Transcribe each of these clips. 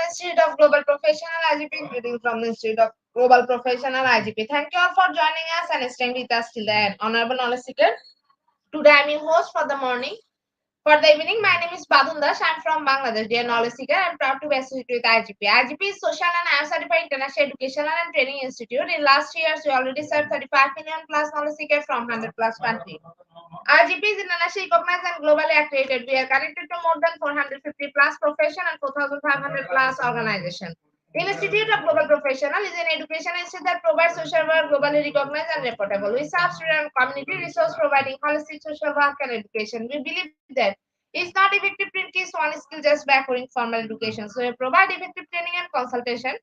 Institute of Global Professional IGP, greeting from the Institute of Global Professional IGP. Thank you all for joining us and staying with us till the end. Honorable Knowledge Seeker, today I am your host for the morning. For the evening, my name is Badun Dash. I am from Bangladesh. Dear Knowledge Seeker, I am proud to be associated with IGP. IGP is Social and IAM Certified International Educational and Training Institute. In last years, we already served 35 million plus knowledge seekers from 100 plus countries. IGP is internationally recognized and globally accredited. We are connected to more than 450 plus profession and 4,500 plus organizations. The Institute of Global Professional is an education institute that provides social work globally recognized and reportable. We serve student and community resource providing holistic social work and education. We believe that it's not effective to teach one skill just by offering formal education. So we provide effective training and consultation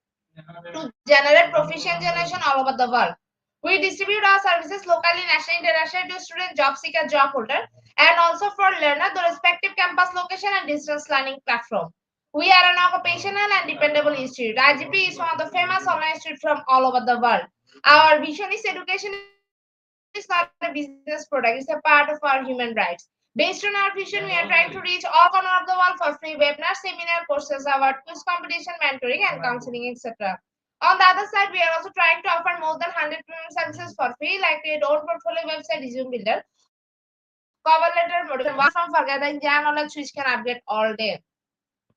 to generate proficient generation all over the world. We distribute our services locally, nationally, internationally to students, job seeker, job holder, and also for learner, the respective campus location and distance learning platform. We are an occupational and dependable institute. IGP is one of the famous online institutes from all over the world. Our vision is education is not a business product, it's a part of our human rights. Based on our vision, we are trying to reach all corners of the world for free webinars, seminar, courses, award, quiz competition, mentoring, and counseling, etc. On the other side, we are also trying to offer more than 100 premium services for free, like create own portfolio website, resume builder, cover letter, motivation, one from for gathering general knowledge, which can update all day.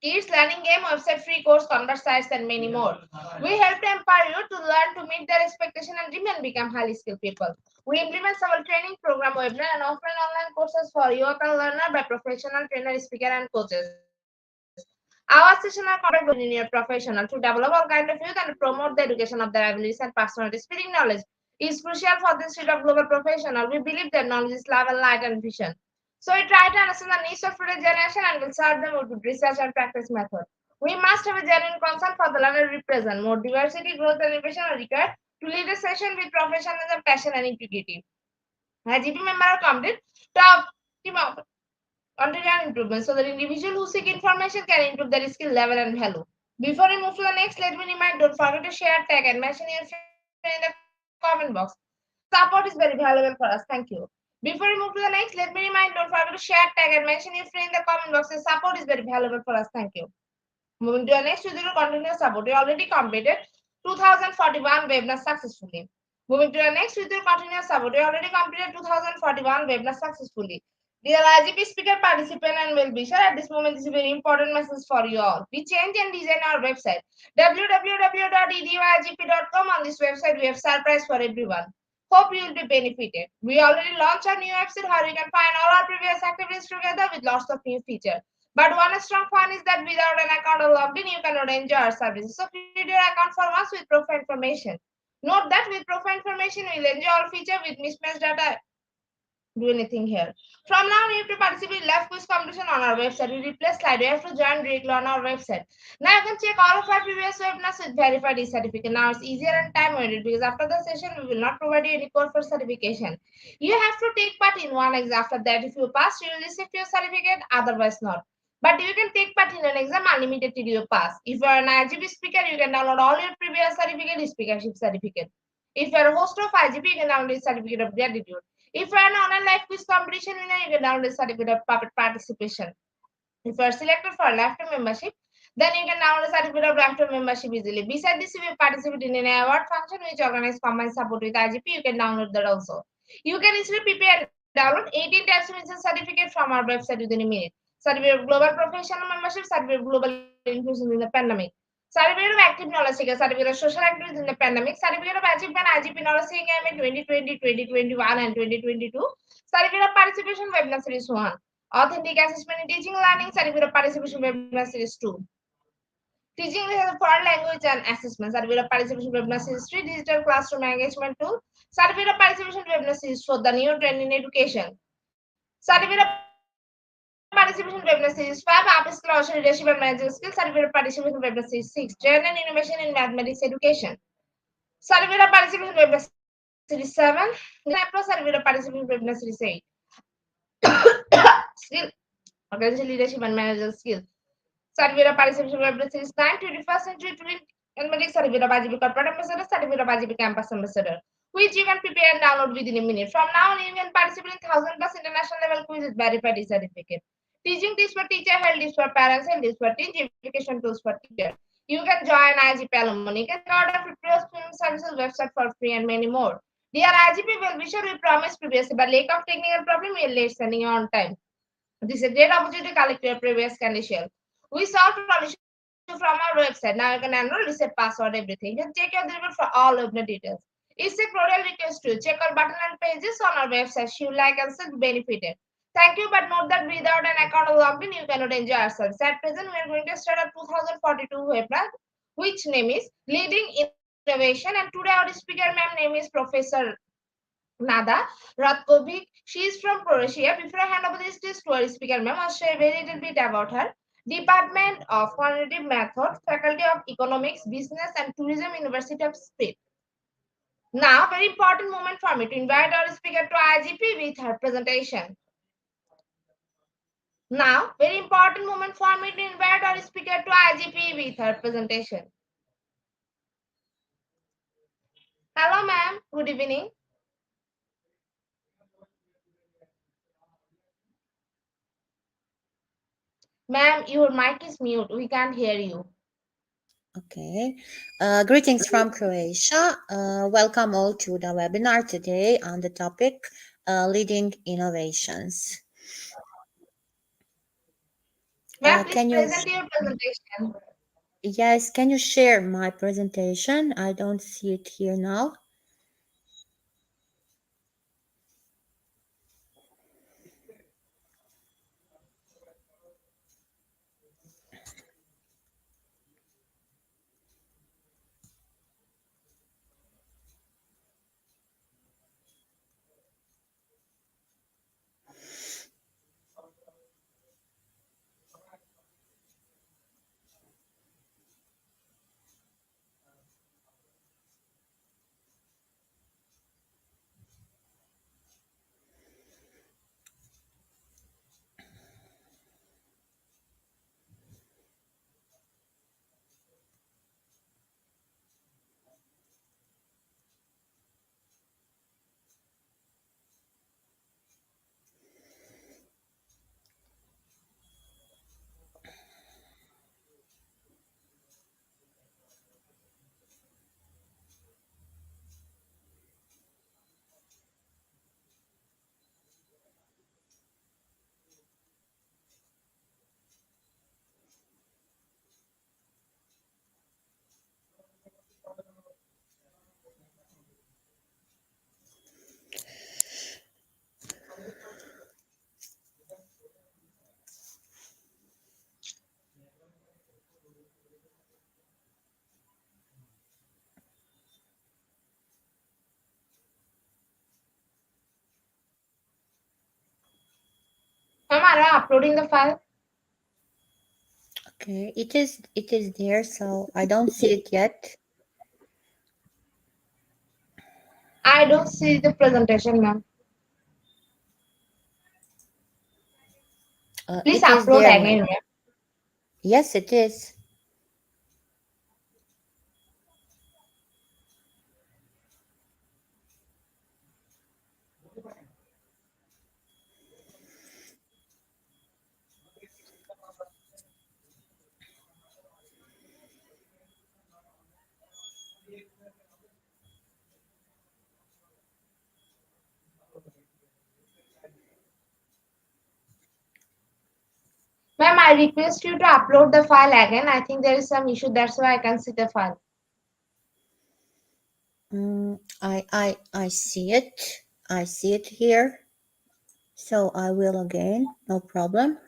Kids learning game, website free course, convert sites, and many more. We help to empower you to learn to meet their expectation and dream and become highly skilled people. We implement several training program, webinar, and offline online courses for youth and learner by professional trainer, speaker, and coaches. Our session are conducted by junior professional to develop all kind of youth and promote the education of their abilities and personality. Speaking knowledge is crucial for the state of global professional. We believe that knowledge is love and light and vision. So we try to understand the needs of today's generation and will serve them with research and practice method. We must have a genuine concern for the learner we present. More diversity, growth, and innovation are required to lead a session with professionalism, passion, and integrity. As GP member are committed to optimal continual improvement so that individual who seek information can improve their skill level and value. Before we move to the next, let me remind, don't forget to share, tag, and mention your friend in the comment box. Your support is very valuable for us. Thank you. Before we move to the next, let me remind, don't forget to share, tag, and mention your friend in the comment box. Your support is very valuable for us. Thank you. Moving to the next, we will continue support. We already completed 2041 webinar successfully. Moving to the next, we will continue support. We already completed 2041 webinar successfully. Dear IGP speaker, participant, and well-wisher, at this moment, this is a very important message for you all. We change and design our website www.eduigp.com. On this website, we have surprise for everyone. Hope you will be benefited. We already launched a new website where you can find all our previous activities together with lots of new features. But one strong point is that without an account or logged in, you cannot enjoy our services. So create your account from us with profile information. Note that with profile information, you will enjoy all features with mismatched data. Do anything here. From now, you have to participate in live quiz competition on our website. We replace slide. You have to join directly on our website. Now you can check all of our previous webinars with verified e-certificate. Now it's easier and time limited because after the session, we will not provide you any code for certification. You have to take part in one exam. After that, if you pass, you will receive your certificate. Otherwise, not. But you can take part in an exam unlimited till you pass. If you are an IGP speaker, you can download all your previous certificate, speakership certificate. If you are a host of IGP, you can download certificate of gratitude. If you are an online live quiz competition winner, you can download certificate of puppet participation. If you are selected for a lifetime membership, then you can download certificate of lifetime membership easily. Besides this, if you participate in an award function which organizes combined support with IGP, you can download that also. You can easily prepare and download 18 types of certificate from our website within a minute. Certificate of global professional membership, certificate of global inclusion in the pandemic. Certificate of active knowledge seeker, certificate of social activities in the pandemic, certificate of achievement IGP knowledge seeking in 2020, 2021, and 2022, certificate of participation webinar series 1, authentic assessment in teaching learning, certificate of participation webinar series 2. Teaching foreign language and assessment, certificate of participation webinar series 3, digital classroom engagement tool, certificate of participation webinar series 4, the new trend in education, certificate of participation webinar series 5, upskill leadership and managerial skills, certificate of participation webinar series 6, journey and innovation in mathematics education, certificate of participation webinar series 7, design approach, certificate of participation webinar series 8. Skill, organizational leadership and managerial skills. Certificate of participation webinar series 9, 21st century twin and medic, certificate of IGP corporate ambassador, certificate of IGP campus ambassador, which you can prepare and download within a minute. From now on, you can participate in 1,000 plus international level quiz with verified certificate. Teaching tips for teacher, health tips for parents, health tips for teaching, education tools for teacher. You can join IGP Alumni. You can check out our previous film services website for free and many more. Dear IGP well-wisher, we promised previously, but lack of technical problem, we are late sending you on time. This is a great opportunity to collect your previous condition. We solved all issue from our website. Now you can enroll, reset password, everything. You can check your delivery for all open details. It's a cordial request to check our button and pages on our website. You like and still benefited. Thank you, but note that without an account or login, you cannot enjoy ourselves. At present, we are going to start a 2042 webinar, which name is Leading Innovation. And today our speaker ma'am name is Professor Nada Ratkovic. She is from Croatia. Before I hand over this to our speaker, ma'am, I'll share a very little bit about her. Department of Quantitative Method, Faculty of Economics, Business and Tourism, University of Split. Now, very important moment for me to invite our speaker to IGP with her presentation. Now, very important moment for me to invite our speaker to IGP with her presentation. Hello, ma'am. Good evening. Ma'am, your mic is mute. We can't hear you. Okay. Greetings from Croatia. Welcome all to the webinar today on the topic leading innovations. Ma'am, please Can you, present your presentation. yes, can you share my presentation? I don't see it here now. Ma'am, are you uploading the file? Okay, it is there, so I don't see it yet. I don't see the presentation, ma'am. Please It is upload there, again, ma'am. ma'am. Yes, it is. Ma'am, I request you to upload the file again. I think there is some issue. That's why I can see the file. I see it. I see it here. So I will again, no problem.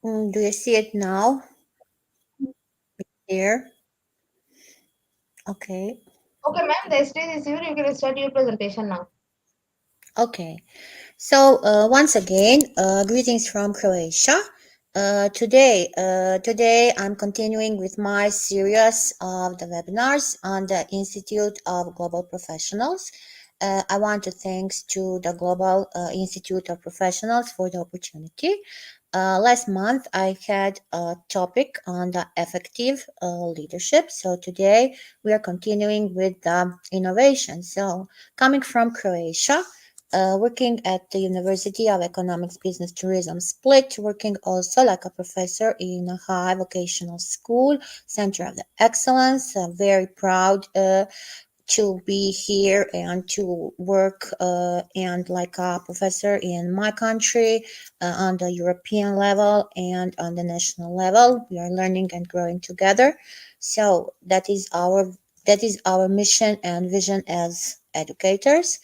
Do you see it now? Here. Okay. Okay, ma'am, the stage is yours. You can start your presentation now. Okay. So once again, greetings from Croatia. Today I'm continuing with my series of the webinars on the Institute of Global Professionals. I want to thanks to the Global Institute of Professionals for the opportunity. Last month I had a topic on the effective leadership. So today we are continuing with the innovation. So coming from Croatia, working at the University of Economics, Business, Tourism, Split, working also like a professor in a high vocational school, Center of the Excellence. Very proud to be here and to work and like a professor in my country on the European level and on the national level. We are learning and growing together. So that is our mission and vision as educators.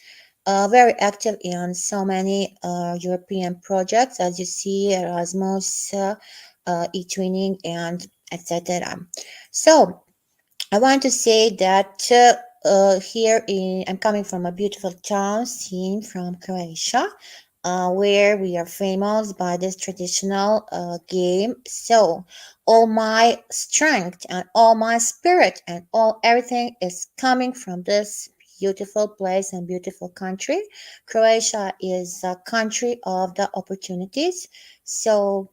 Very active in so many European projects, as you see, Erasmus, e-twinning, and etc. So I want to say that I'm coming from a beautiful town, seen from Croatia, where we are famous by this traditional game. So all my strength and all my spirit and all everything is coming from this beautiful place and beautiful country. Croatia is a country of the opportunities. So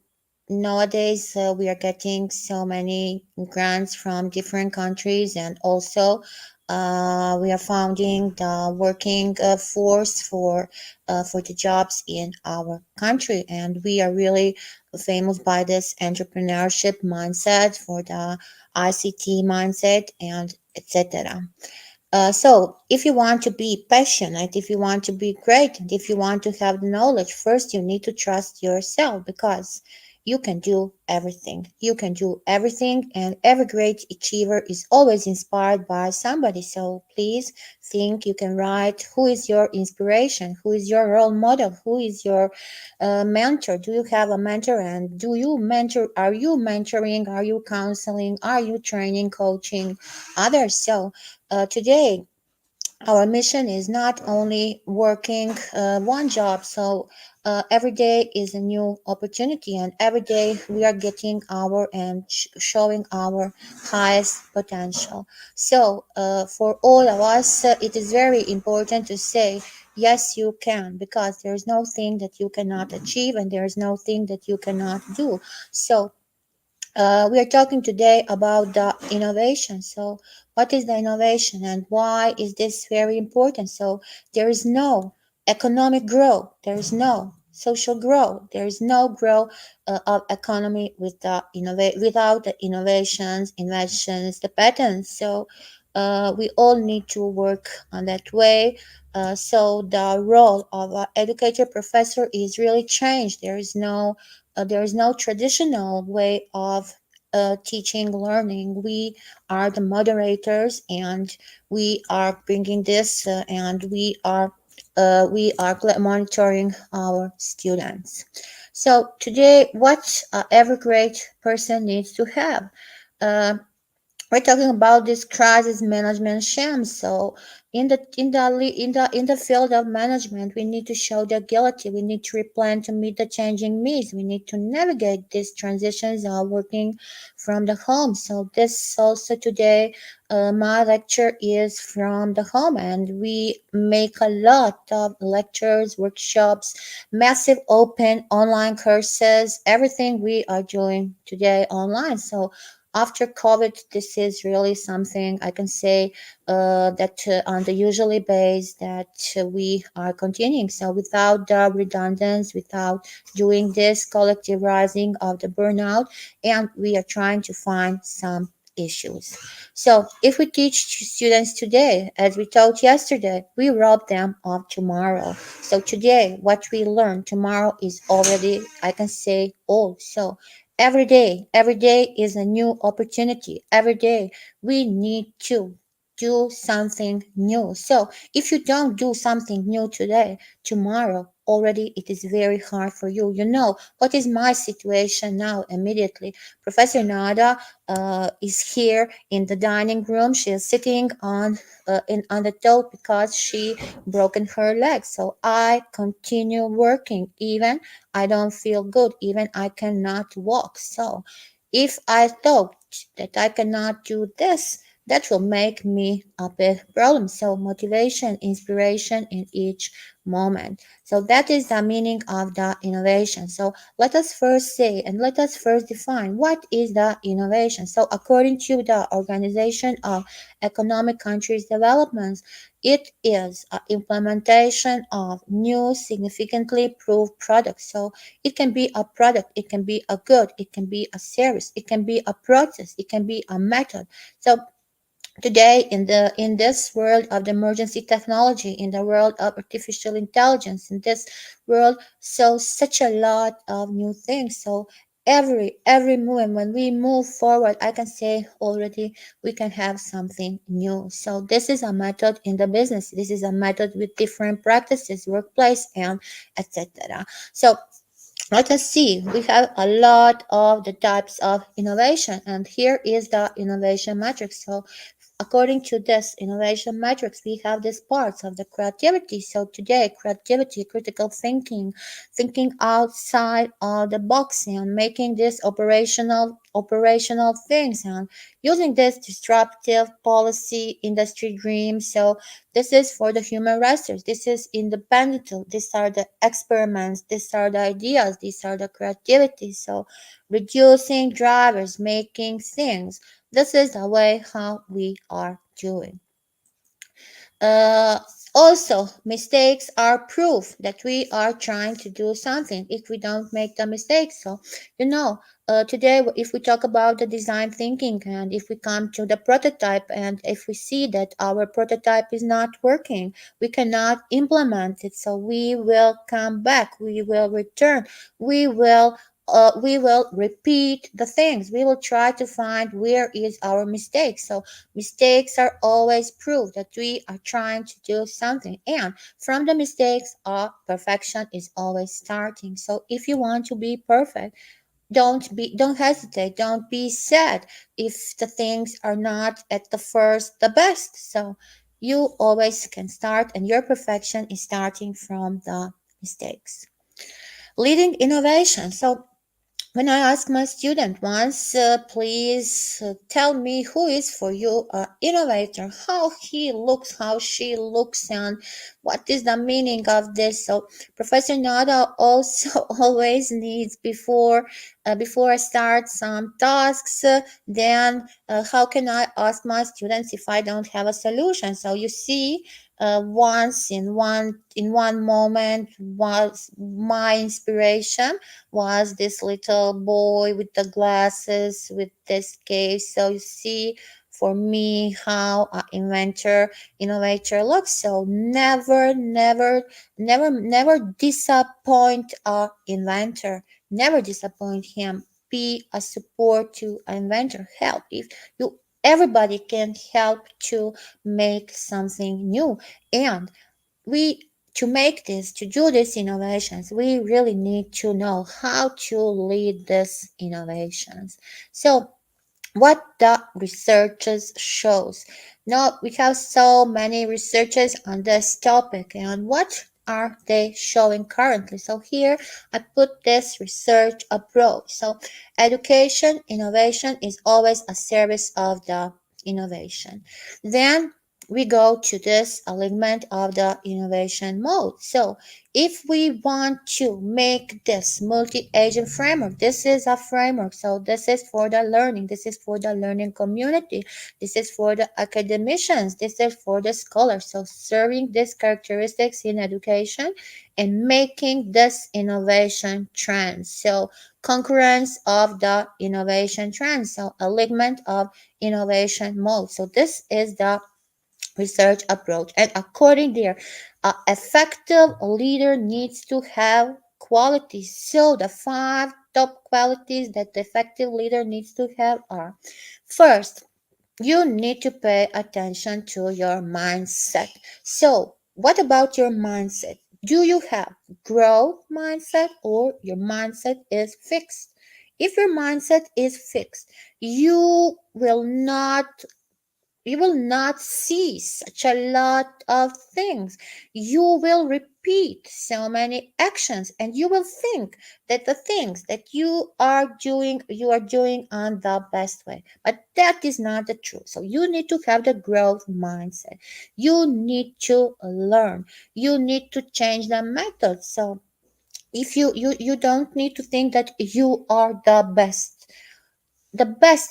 nowadays we are getting so many grants from different countries, and also we are founding the working force for the jobs in our country, and we are really famous by this entrepreneurship mindset, for the ICT mindset, and etc. So, if you want to be passionate, if you want to be great, and if you want to have the knowledge, first you need to trust yourself, because you can do everything. You can do everything, and every great achiever is always inspired by somebody. So, please think you can write who is your inspiration, who is your role model, who is your mentor. Do you have a mentor? And do you mentor? Are you mentoring? Are you counseling? Are you training, coaching others? So, today our mission is not only working one job. So every day is a new opportunity, and every day we are getting our and showing our highest potential. So for all of us, it is very important to say yes, you can, because there is no thing that you cannot achieve, and there is no thing that you cannot do. So we are talking today about the innovation. So, what is the innovation, and why is this very important? So, there is no economic growth, there is no social growth, there is no growth of economy without the innovations, inventions, the patents. So, we all need to work on that way. So, the role of an educator professor is really changed. There is no traditional way of teaching, learning. We are the moderators, and we are bringing this, and we are monitoring our students. So today, what every great person needs to have. Uh, we're talking about this crisis management sham. So in the field of management, we need to show the agility. We need to replan to meet the changing needs. We need to navigate these transitions working from the home. So this also today, my lecture is from the home, and we make a lot of lectures, workshops, massive open online courses. Everything we are doing today online. So after COVID, this is really something I can say that on the usually base that we are continuing. So without the redundancy, without doing this collective rising of the burnout, and we are trying to find some issues. So if we teach students today, as we taught yesterday, we rob them of tomorrow. So today, what we learn tomorrow is already, I can say, old. So every day is a new opportunity. Every day we need to do something new. So if you don't do something new today, tomorrow already it is very hard for you. You know what is my situation now immediately. Professor Nada is here in the dining room. She is sitting on the toe because she broken her leg. So I continue working even I don't feel good, even I cannot walk. So if I thought that I cannot do this, that will make me a big problem. So motivation, inspiration in each moment. So that is the meaning of the innovation. So let us first say and let us first define what is the innovation. So according to the Organization of Economic Countries Development, it is an implementation of new significantly improved products. So it can be a product, it can be a good, it can be a service, it can be a process, it can be a method. So today in this world of the emergency technology, in the world of artificial intelligence, in this world, so such a lot of new things. So every movement when we move forward, I can say already we can have something new. So this is a method in the business, this is a method with different practices, workplace, and etc. So let us see, we have a lot of the types of innovation, and here is the innovation matrix. So according to this innovation matrix, we have these parts of the creativity. So today, creativity, critical thinking, thinking outside of the box and making this operational things and using this disruptive policy industry dreams. So this is for the human research. This is independent. These are the experiments. These are the ideas. These are the creativity. So reducing drivers, making things. This is the way how we are doing. Uh, Also, mistakes are proof that we are trying to do something if we don't make the mistakes. So, you know, today, if we talk about the design thinking and if we come to the prototype and if we see that our prototype is not working, we cannot implement it. So, we will come back, we will return, we will we will repeat the things. We will try to find where is our mistake. So mistakes are always proof that we are trying to do something. And from the mistakes, our perfection is always starting. So if you want to be perfect, don't hesitate. Don't be sad if the things are not at the first the best. So you always can start, and your perfection is starting from the mistakes. Leading innovation. So when I ask my student once, please tell me who is for you an innovator, how he looks, how she looks, and what is the meaning of this. So Professor Nada also always needs before I start some tasks, then how can I ask my students if I don't have a solution? So you see, once in one moment was my inspiration was this little boy with the glasses with this case. So you see, for me, how an innovator looks. So never disappoint a inventor. Never disappoint him. Be a support to an inventor. Help if you. Everybody can help to make something new, and we to make this to do these innovations, we really need to know how to lead these innovations. So what the researchers shows, now we have so many researchers on this topic, and what are they showing currently? So here I put this research approach. So education innovation is always a service of the innovation. Then we go to this alignment of the innovation mode. So if we want to make this multi-agent framework, this is a framework. So this is for the learning, this is for the learning community, this is for the academicians, this is for the scholars. So serving these characteristics in education and making this innovation trend. So concurrence of the innovation trend. So alignment of innovation mode. So this is the research approach. And according there, an effective leader needs to have qualities. So the five top qualities that the effective leader needs to have are: first, you need to pay attention to your mindset. So, what about your mindset? Do you have growth mindset or your mindset is fixed? If your mindset is fixed, you will not see such a lot of things. You will repeat so many actions and you will think that the things that you are doing on the best way. But that is not the truth. So you need to have the growth mindset. You need to learn. You need to change the method. So if you don't need to think that you are the best.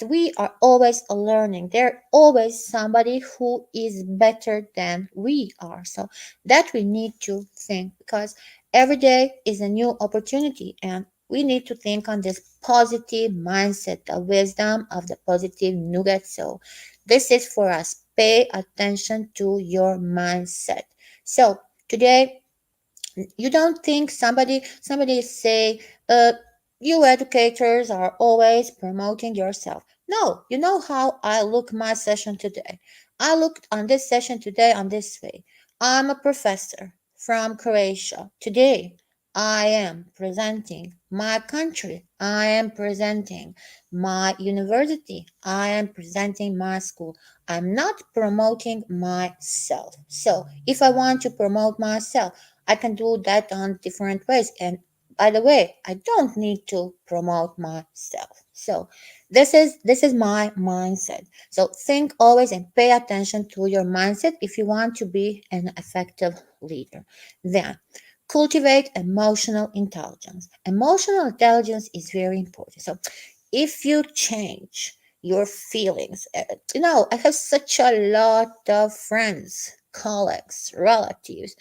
We are always learning. There always somebody who is better than we are. So that we need to think, because every day is a new opportunity and we need to think on this positive mindset, the wisdom of the positive nugget. So this is for us. Pay attention to your mindset. So today, you don't think somebody say, you educators are always promoting yourself. No, you know how I look my session today. I looked on this session today on this way. I'm a professor from Croatia. Today I am presenting my country. I am presenting my university. I am presenting my school. I'm not promoting myself. So if I want to promote myself, I can do that on different ways. And by the way, I don't need to promote myself. So this is my mindset. So think always and pay attention to your mindset if you want to be an effective leader. Then cultivate emotional intelligence. Emotional intelligence is very important. So if you change your feelings, I have such a lot of friends, colleagues, relatives,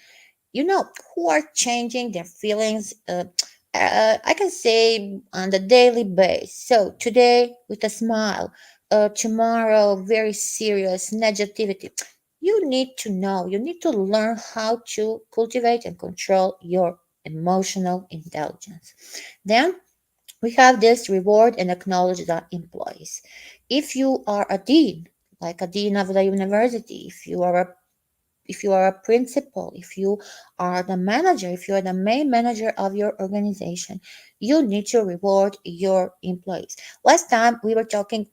who are changing their feelings, I can say on the daily basis. So today with a smile, tomorrow very serious negativity. You need to learn how to cultivate and control your emotional intelligence. Then we have this reward and acknowledge the employees. If you are a dean, like a dean of the university, if you are a principal, if you are the manager, if you are the main manager of your organization, you need to reward your employees. Last time we were talking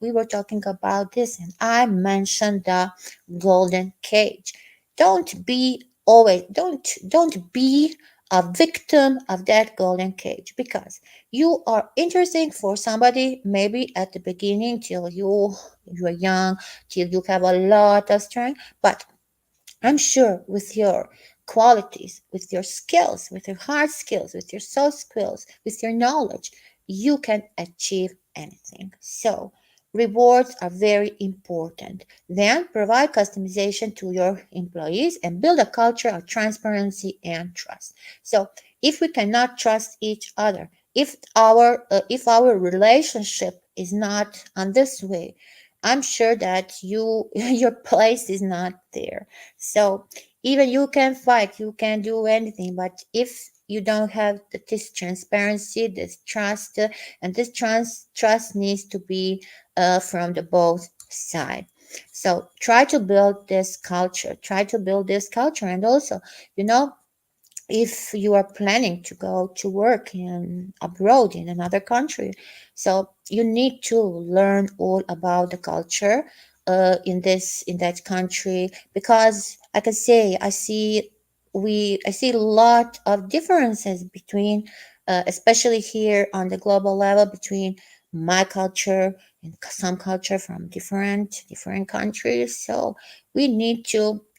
about this and I mentioned the golden cage. Don't be a victim of that golden cage, because you are interesting for somebody maybe at the beginning till you are young, till you have a lot of strength, but I'm sure with your qualities, with your skills, with your hard skills, with your soft skills, with your knowledge, you can achieve anything. So, rewards are very important. Then, provide customization to your employees and build a culture of transparency and trust. So, if we cannot trust each other, if our relationship is not on this way, I'm sure that your place is not there. So even you can fight, you can do anything, but if you don't have this transparency, this trust, and this trust needs to be from the both side. So try to build this culture. Try to build this culture, and also, you know, if you are planning to go to work in abroad in another country, so you need to learn all about the culture in that country, because I can say I see a lot of differences between especially here on the global level, between my culture and some culture from different countries. So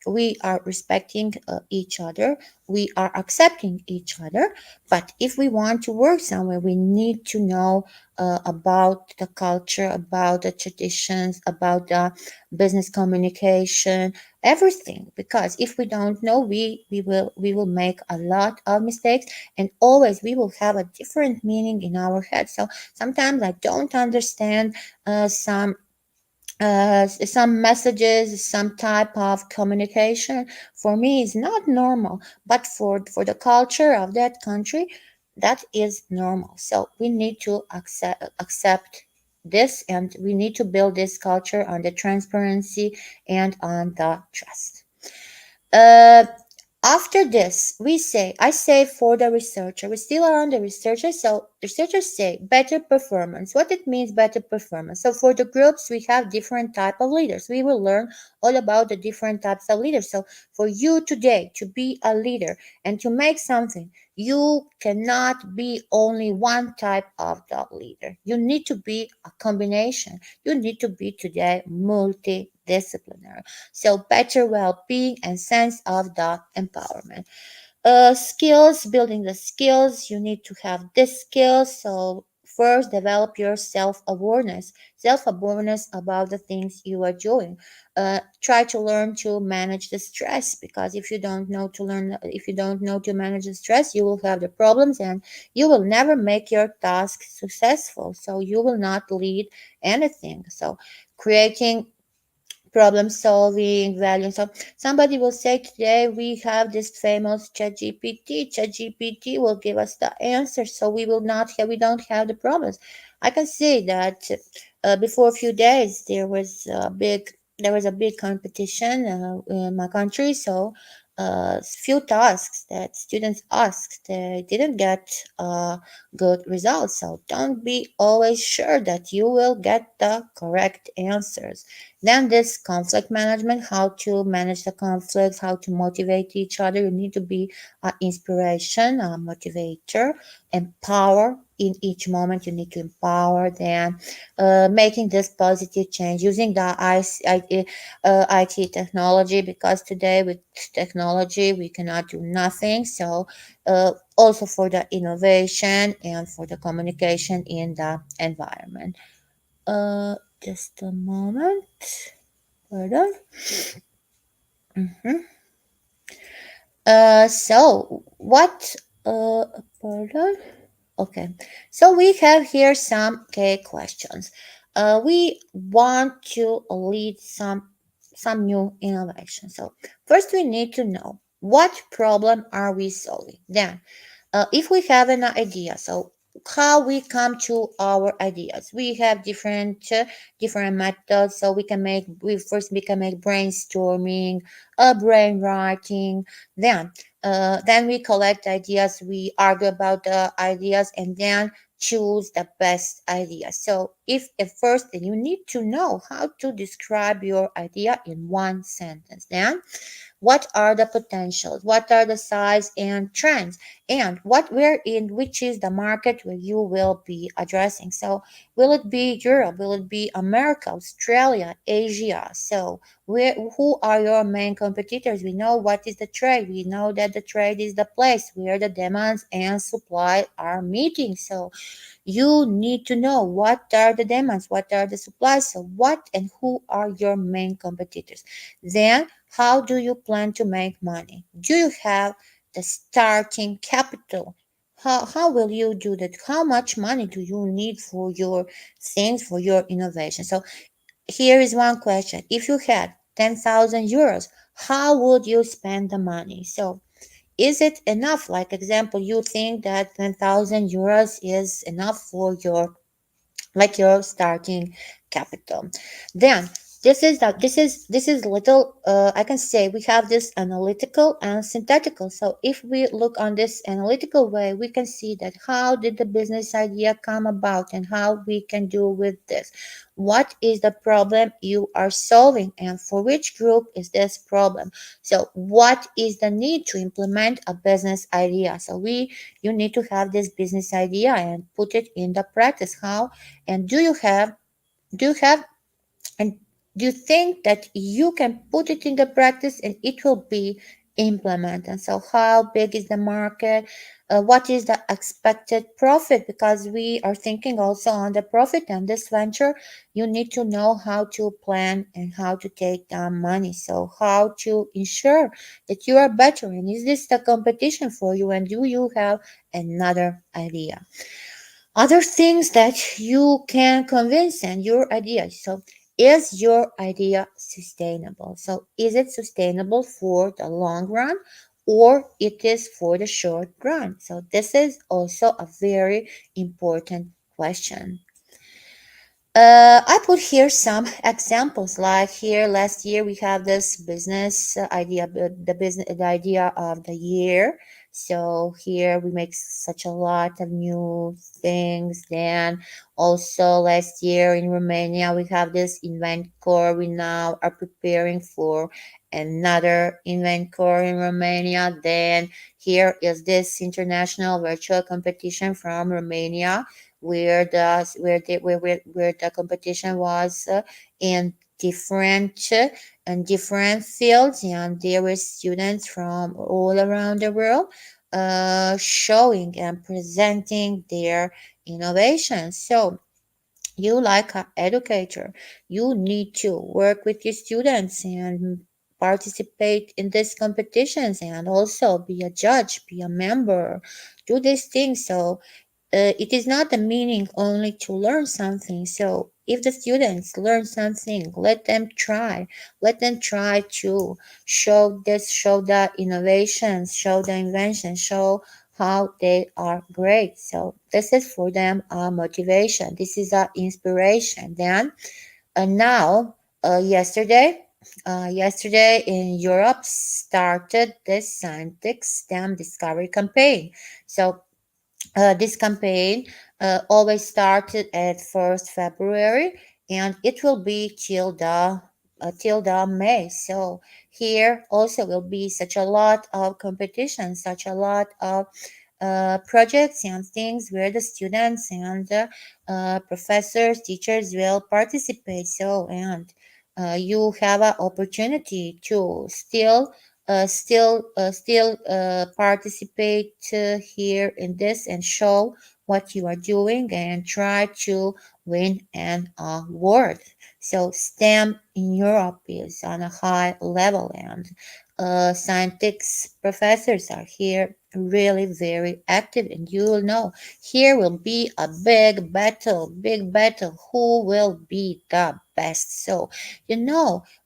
we are respecting each other, we are accepting each other. But if we want to work somewhere, we need to know about the culture, about the traditions, about the business communication, everything. Because if we don't know, we will make a lot of mistakes, and always we will have a different meaning in our head. So sometimes I don't understand some messages, some type of communication. For me, is not normal, but for the culture of that country, that is normal. So we need to accept this, and we need to build this culture on the transparency and on the trust. Uh, After this, I say for the researcher, we still are on the researcher. So researchers say better performance. What it means better performance. So for the groups, we have different type of leaders. We will learn all about the different types of leaders. So for you today to be a leader and to make something, you cannot be only one type of the leader. You need to be a combination. You need to be today multidisciplinary. So better well-being and sense of the empowerment. Skills, building the skills, you need to have this skills. So first develop your self-awareness about the things you are doing. Try to learn to manage the stress, because if you don't know to manage the stress, you will have the problems and you will never make your task successful. So you will not lead anything. So creating problem solving value. So somebody will say today we have this famous ChatGPT. ChatGPT will give us the answer, so we don't have the problems. I can see that before a few days there was a big competition in my country. So few tasks that students asked, they didn't get good results. So don't be always sure that you will get the correct answers. Then this conflict management, how to manage the conflicts, how to motivate each other. You need to be an inspiration, a motivator, empower in each moment. You need to empower them, making this positive change using the IT technology, because today with technology we cannot do nothing. So also for the innovation and for the communication in the environment. Just a moment. Pardon. Mhm. So what? Pardon. Okay. So we have here some questions. We want to lead some new innovation. So first we need to know what problem are we solving. Then if we have an idea, so how we come to our ideas, we have different methods. So we can make brainstorming, brainwriting. Then we collect ideas, we argue about the ideas, and then choose the best idea. So if at first you need to know how to describe your idea in one sentence. Then what are the potentials, what are the size and trends, and which is the market where you will be addressing. So will it be Europe, will it be America, Australia, Asia? So who are your main competitors? We know what is the trade, we know that the trade is the place where the demands and supply are meeting. So you need to know what are the demands, what are the supplies, so what and who are your main competitors. Then, how do you plan to make money? Do you have the starting capital? How will you do that? How much money do you need for your things, for your innovation? So, here is one question. If you had 10,000 euros, how would you spend the money? So, is it enough? Like example, you think that 10,000 euros is enough for your starting capital. Then this is little, I can say we have this analytical and synthetical. So if we look on this analytical way, we can see that how did the business idea come about and how we can do with this. What is the problem you are solving and for which group is this problem? So what is the need to implement a business idea? So you need to have this business idea and put it in the practice. How and do you have and do you think that you can put it in the practice and it will be implemented? So how big is the market? What is the expected profit? Because we are thinking also on the profit and this venture, you need to know how to plan and how to take down money. So how to ensure that you are better, and is this the competition for you, and do you have another idea? Other things that you can convince and your idea. So is your idea sustainable? So is it sustainable for the long run or it is for the short run? So this is also a very important question. I put here some examples. Like here, last year we have this business idea, the idea of the year. So here we make such a lot of new things. Then also last year in Romania we have this event core. We now are preparing for another event core in Romania. Then here is this international virtual competition from Romania where the competition was in different different fields, and there were students from all around the world showing and presenting their innovations. So you, like an educator, you need to work with your students and participate in these competitions, and also be a judge, be a member, do these things. So it is not the meaning only to learn something. So if the students learn something, let them try to show the innovations, show the invention, show how they are great. So this is for them a motivation. This is a inspiration. Then now yesterday in Europe started the scientific STEM discovery campaign. So this campaign always started at 1st February, and it will be till the May. So here also will be such a lot of competition, such a lot of projects and things where the students and professors, teachers will participate. So and you have an opportunity to still participate here in this and show what you are doing and try to win an award. So STEM in Europe is on a high level, and scientists professors are here really very active, and you will know here will be a big battle, who will be the best. So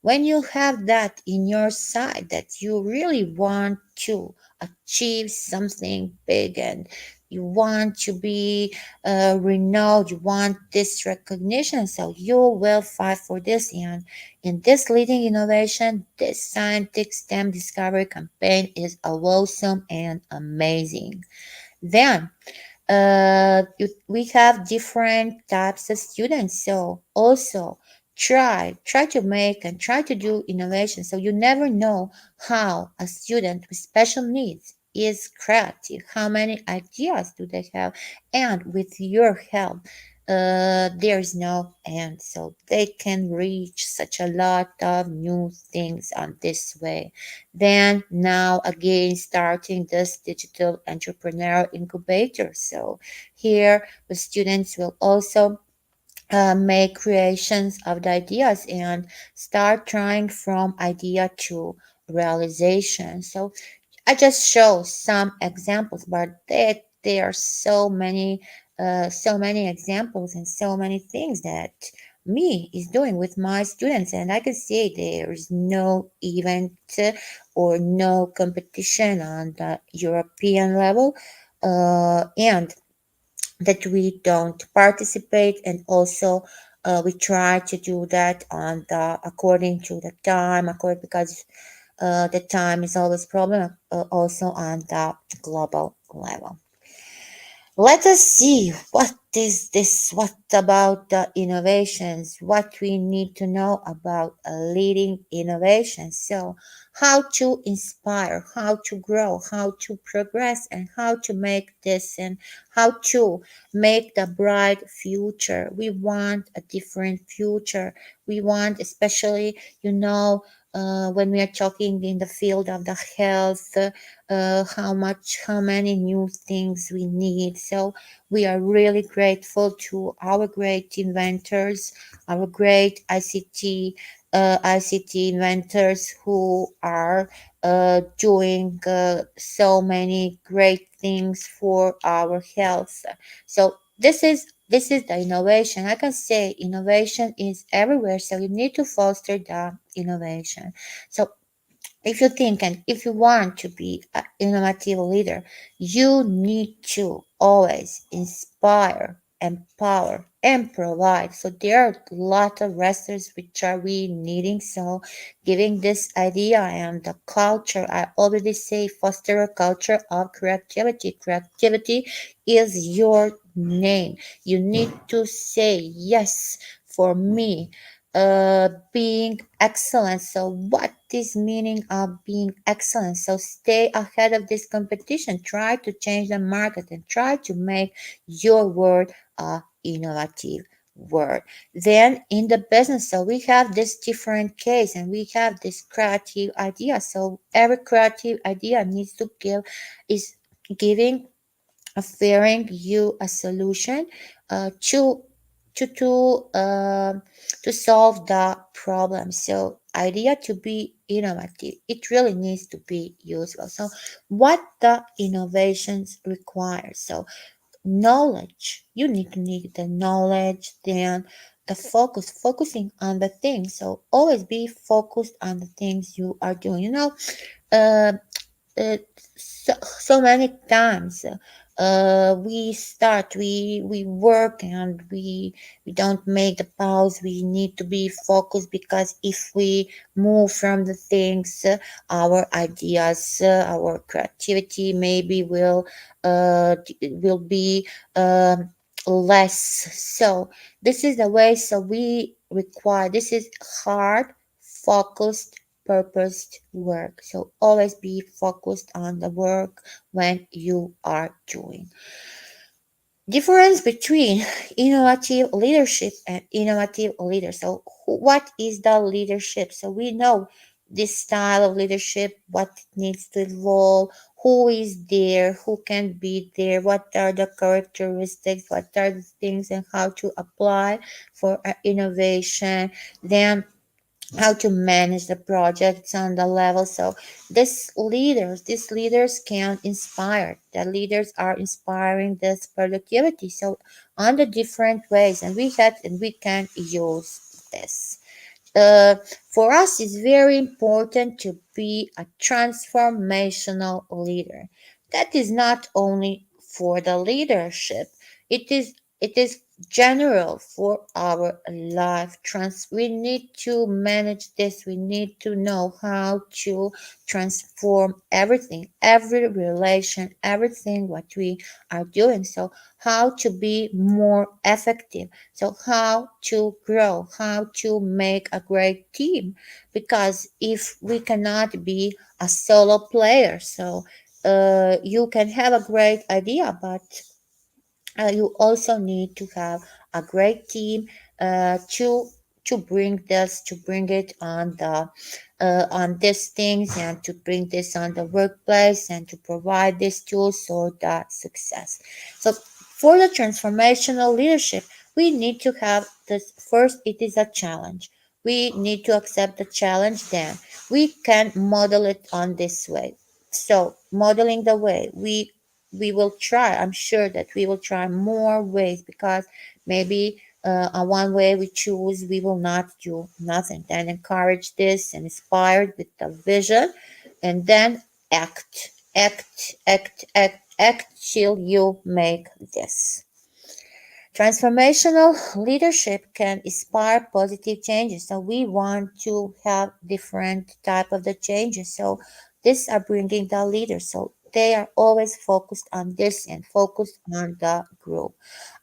when you have that in your side, that you really want to achieve something big, and you want to be renowned, you want this recognition, so you will fight for this. And in this leading innovation, this scientific STEM discovery campaign is awesome and amazing. Then we have different types of students. So also try to make and try to do innovation. So you never know how a student with special needs is creative, how many ideas do they have, and with your help there's no end. So they can reach such a lot of new things on this way. Then now again starting this digital entrepreneur incubator. So here the students will also make creations of the ideas and start trying from idea to realization. So I just show some examples, but there are so many examples and so many things that me is doing with my students, and I can say there is no event or no competition on the European level, and that we don't participate, and also we try to do that on the according to the time, according because the time is always problem also on the global level. Let us see what is this, what about the innovations, what we need to know about leading innovations. So how to inspire, how to grow, how to progress, and how to make this, and how to make the bright future. We want a different future. We want, especially, when we are talking in the field of the health, how many new things we need. So we are really grateful to our great inventors, our great ICT inventors who are doing so many great things for our health. So this is the innovation. I can say innovation is everywhere, so you need to foster the innovation. So if you think and if you want to be an innovative leader, you need to always inspire empower and provide. So there are a lot of resters which are we needing. So giving this idea and the culture, I already say foster a culture of creativity. Creativity is your name. You need to say yes for me. Being excellent. So what is meaning of being excellent? So stay ahead of this competition. Try to change the market and try to make your word a innovative word. Then in the business, so we have this different case and we have this creative idea. So every creative idea needs to give is giving offering you a solution to to to uh, to solve the problem. So idea to be innovative, it really needs to be useful. So what the innovations require? So knowledge, you need the knowledge, then the focusing on the things. So always be focused on the things you are doing. Uh, uh, so many times we work and we don't make the pause. We need to be focused because if we move from the things, our ideas, our creativity maybe will be less. So this is the way. So we require, this is hard focused purposed work. So always be focused on the work when you are doing. Difference between innovative leadership and innovative leader. So what is the leadership? So we know this style of leadership, what it needs to evolve, who is there, who can be there, what are the characteristics, what are the things and how to apply for innovation. Then how to manage the projects on the level. So these leaders can inspire. The leaders are inspiring this productivity. So on the different ways, and we can use this. uh, for us, it's very important to be a transformational leader. That is not only for the leadership; it is general for our life. We need to manage this. We need to know how to transform everything, every relation, everything what we are doing. So how to be more effective, so how to grow, how to make a great team. Because if we cannot be a solo player, so you can have a great idea, but you also need to have a great team to bring it on these things, and to bring this on the workplace, and to provide these tools for the success. So for the transformational leadership, we need to have this. First, it is a challenge. We need to accept the challenge. Then we can model it on this way. So modeling the way, we will try. I'm sure that we will try more ways, because maybe on one way we choose, we will not do nothing. Then encourage this and inspired with the vision, and then act till you make this. Transformational leadership can inspire positive changes. So we want to have different type of the changes. So these are bringing the leaders. So they are always focused on this and focused on the group.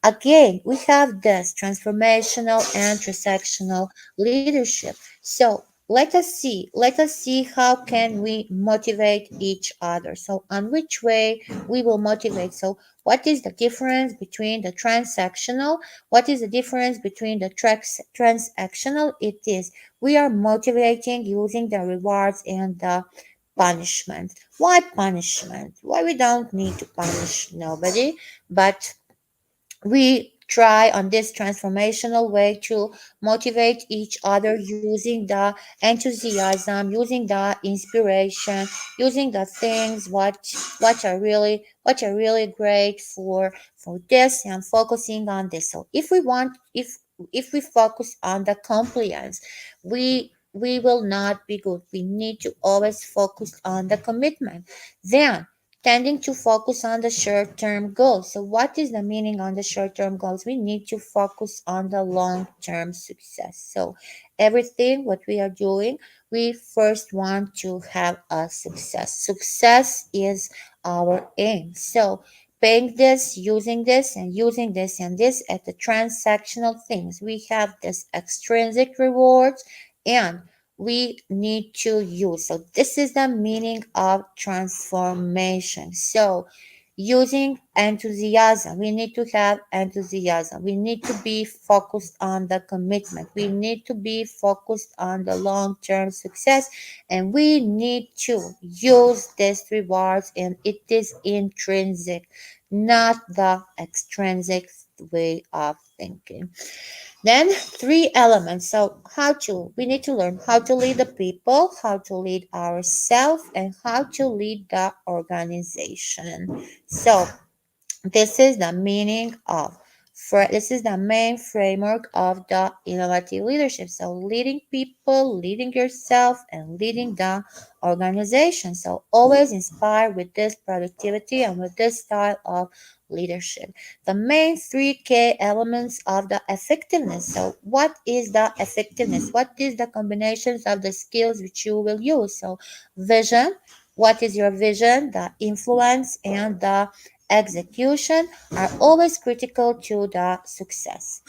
Again, we have this transformational and transactional leadership. So let us see how can we motivate each other. So on which way we will motivate. So what is the difference between the transactional? What is the difference between the transactional? It is we are motivating using the rewards and the punishment. Why punishment? Why we don't need to punish nobody, but we try on this transformational way to motivate each other using the enthusiasm, using the inspiration, using the things what are really great for this, and focusing on this. So if we focus on the compliance, we will not be good. We need to always focus on the commitment. Then tending to focus on the short-term goals. So what is the meaning on the short-term goals? We need to focus on the long-term success. So everything what we are doing, we first want to have a success. Success is our aim. So paying this, using this and this at the transactional things. We have this extrinsic rewards and we need to use. So this is the meaning of transformation. So using enthusiasm, we need to have enthusiasm. We need to be focused on the commitment. We need to be focused on the long-term success and we need to use these rewards and it is intrinsic, not the extrinsic way of thinking. Then three elements. So we need to learn how to lead the people, how to lead ourselves, and how to lead the organization. So this is the meaning of this is the main framework of the innovative leadership. So leading people, leading yourself, and leading the organization. So always inspire with this productivity and with this style of leadership. The main three key elements of the effectiveness. So what is the effectiveness? What is the combinations of the skills which you will use? So vision. What is your vision? The influence and the execution are always critical to the success.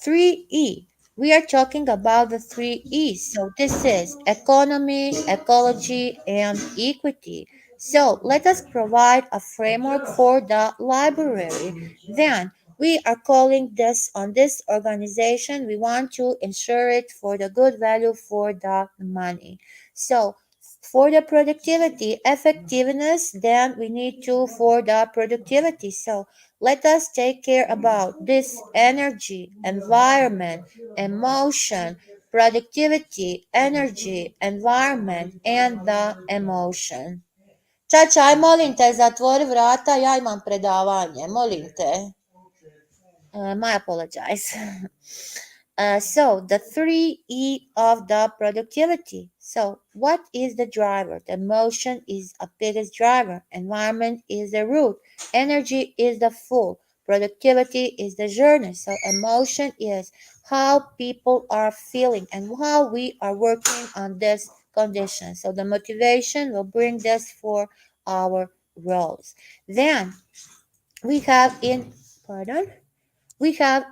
3E. We are talking about the three E's. So this is economy, ecology, and equity. So let us provide a framework for the library. Then we are calling this on this organization. We want to ensure it for the good value for the money. So for the productivity effectiveness, then we need to for the productivity. So let us take care about this energy, environment, emotion, productivity, energy, environment, and the emotion. Čača, aj molim te, zatvori vrata, ja imam predavanje, molim te. My apologize. So the 3E of the productivity. So what is the driver? The motion is a biggest driver. Environment is the root. Energy is the fuel. Productivity is the journey. So emotion is how people are feeling and how we are working on this condition. So the motivation will bring this for our roles. Then we have in pardon we have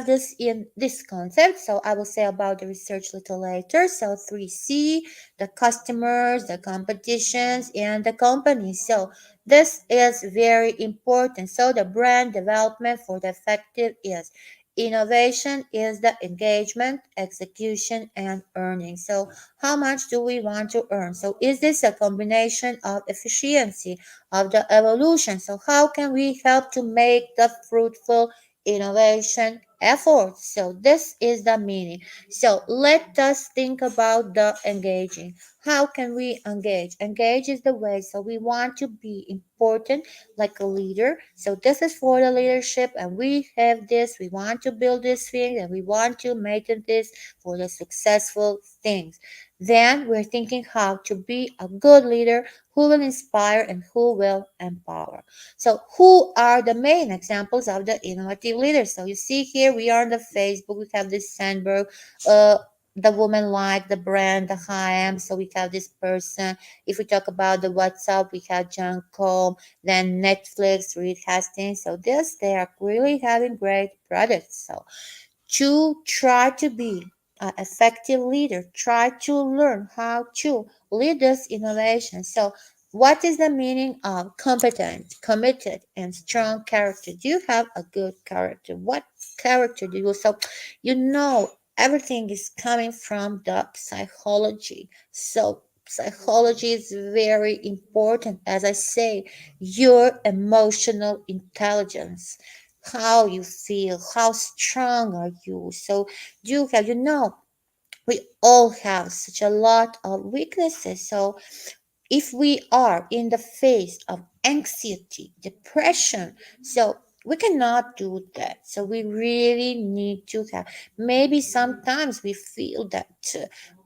this in this concept. So I will say about the research little later. So 3C, the customers, the competitions, and the companies. So this is very important. So the brand development for the effective is innovation is the engagement, execution, and earning. So how much do we want to earn? So is this a combination of efficiency of the evolution? So how can we help to make the fruitful innovation efforts? So this is the meaning. So let us think about the engaging. How can we engage? Engage is the way. So we want to be important like a leader. So this is for the leadership and we have this. We want to build this thing and we want to make this for the successful things. Then we're thinking how to be a good leader who will inspire and who will empower. So, who are the main examples of the innovative leaders? So, you see here we are on the Facebook. We have this Sandberg, the woman like the brand, the H&M. So, we have this person. If we talk about the WhatsApp, we have John Combe, then Netflix, Reed Hastings. So, this they are really having great products. So, to try to be an effective leader, try to learn how to lead this innovation. So, what is the meaning of competent, committed, and strong character? Do you have a good character? What character do you? So, you know, everything is coming from the psychology. So, psychology is very important. As I say, your emotional intelligence, how you feel, how strong are you. So you have, we all have such a lot of weaknesses. So if we are in the face of anxiety, depression, so we cannot do that. So we really need to have, maybe sometimes we feel that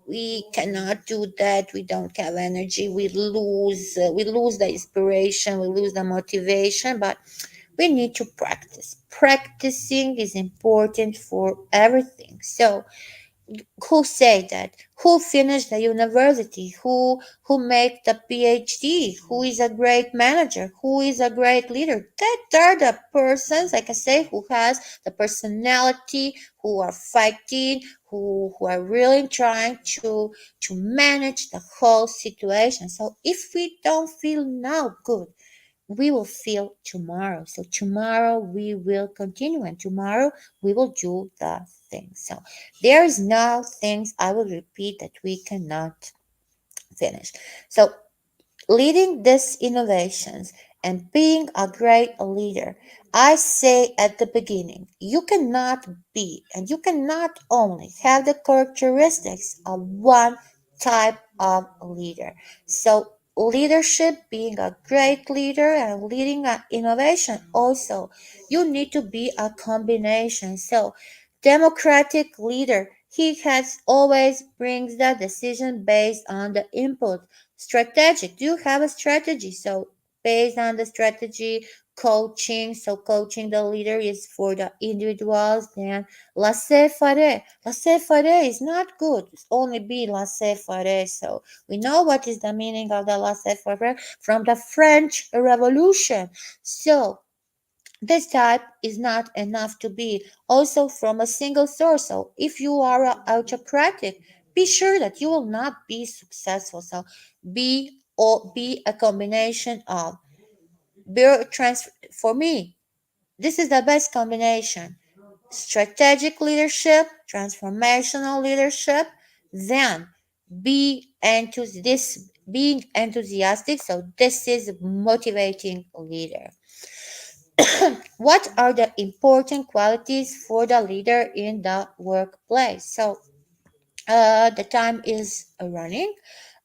we cannot do that. We don't have energy. We lose the inspiration. We lose the motivation. But we need to practice. Practicing is important for everything. So who say that, who finished the university, who make the PhD, who is a great manager, who is a great leader, that are the persons, like I say, who has the personality, who are fighting, who are really trying to manage the whole situation. So if we don't feel now good, we will feel tomorrow. So tomorrow we will continue, and tomorrow we will do the things. So there is no things, I will repeat, that we cannot finish. So leading these innovations and being a great leader, I say at the beginning, you cannot be and you cannot only have the characteristics of one type of leader. So leadership, being a great leader and leading an innovation, also you need to be a combination. So democratic leader, he has always brings the decision based on the input. Strategic, do you have a strategy? So based on the strategy, coaching, so coaching the leader is for the individuals. Then laissez-faire is not good. It's only be laissez-faire. So we know what is the meaning of the laissez-faire from the French Revolution. So this type is not enough to be also from a single source. So if you are autocratic, be sure that you will not be successful. So be a combination of for me, this is the best combination. Strategic leadership, transformational leadership, then being enthusiastic. So this is motivating leader. What are the important qualities for the leader in the workplace? So the time is running.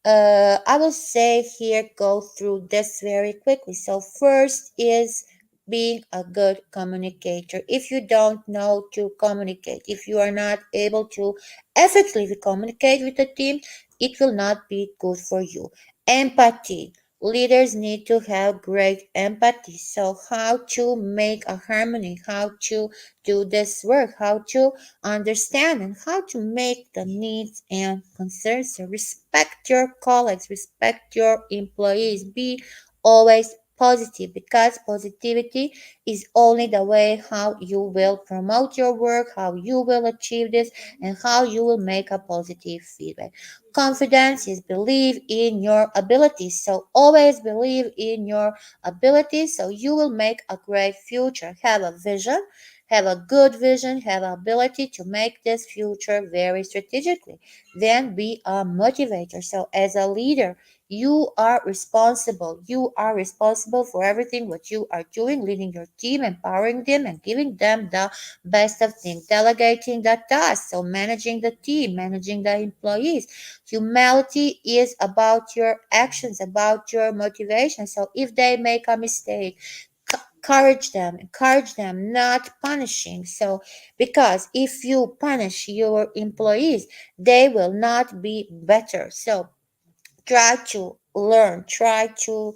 I will say here, go through this very quickly. So first is being a good communicator. If you don't know to communicate, if you are not able to effectively communicate with the team, it will not be good for you. Empathy. Leaders need to have great empathy. So how to make a harmony, how to do this work, how to understand and how to make the needs and concerns. So respect your colleagues, respect your employees, be always positive, because positivity is only the way how you will promote your work, how you will achieve this, and how you will make a positive feedback. Confidence is believe in your abilities. So always believe in your abilities, so you will make a great future. Have a vision, have a good vision, have ability to make this future very strategically. Then be a motivator. So as a leader, you are responsible. You are responsible for everything what you are doing, leading your team, empowering them, and giving them the best of things, delegating the tasks, so managing the team, managing the employees. Humility is about your actions, about your motivation. So if they make a mistake, encourage them, not punishing. So because if you punish your employees, they will not be better. So try to learn, try to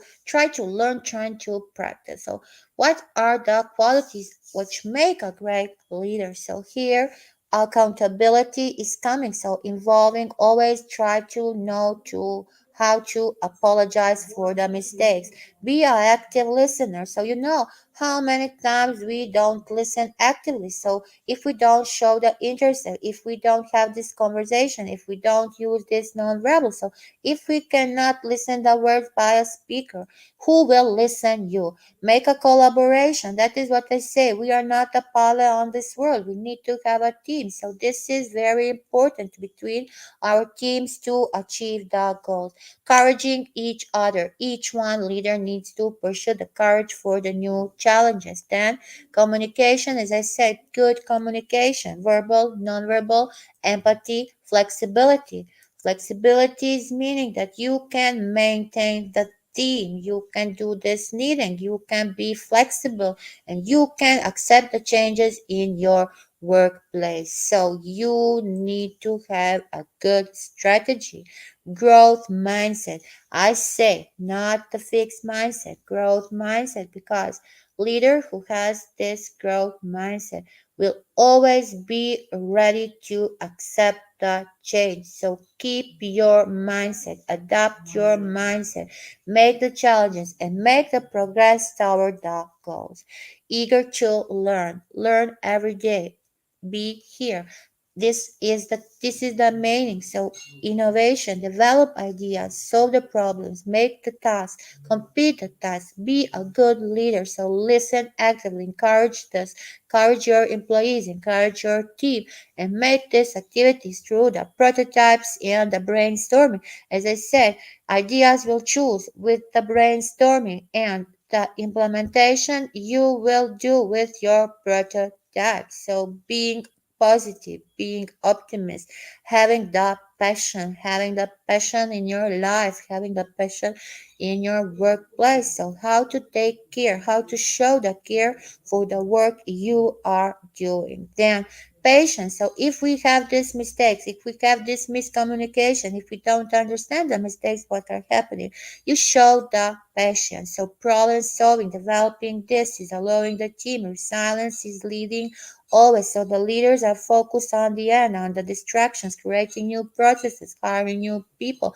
practice. So what are the qualities which make a great leader? So here accountability is coming, so involving, always try to know to how to apologize for the mistakes. Be an active listener, so you know how many times we don't listen actively. So if we don't show the interest, if we don't have this conversation, if we don't use this non-verbal, so if we cannot listen the words by a speaker, who will listen you? Make a collaboration. That is what I say. We are not a pale on this world. We need to have a team. So this is very important between our teams to achieve the goals. Encouraging each other. Each one leader needs to pursue the courage for the new challenges. Then communication, as I said, good communication, verbal, non-verbal, empathy, flexibility. Flexibility is meaning that you can maintain the team, you can do this needing, you can be flexible, and you can accept the changes in your workplace. So you need to have a good strategy, growth mindset. I say not the fixed mindset, growth mindset, because leader who has this growth mindset will always be ready to accept the change. So keep your mindset, adapt your mindset, make the challenges and make the progress toward the goals. Eager to learn, learn every day. Be here. This is the meaning. So innovation, develop ideas, solve the problems, make the task, complete the task, be a good leader. So listen actively, encourage your employees, encourage your team, and make these activities through the prototypes and the brainstorming. As I said, ideas will choose with the brainstorming, and the implementation you will do with your prototype. So being positive, being optimist, having the passion in your life, having the passion in your workplace. So how to take care, how to show the care for the work you are doing. Then patience. So if we have these mistakes, if we have this miscommunication, if we don't understand the mistakes what are happening, you show the patience. So problem solving, developing this is allowing the team. Resilience is leading always. So the leaders are focused on the end, on the distractions, creating new processes, hiring new people,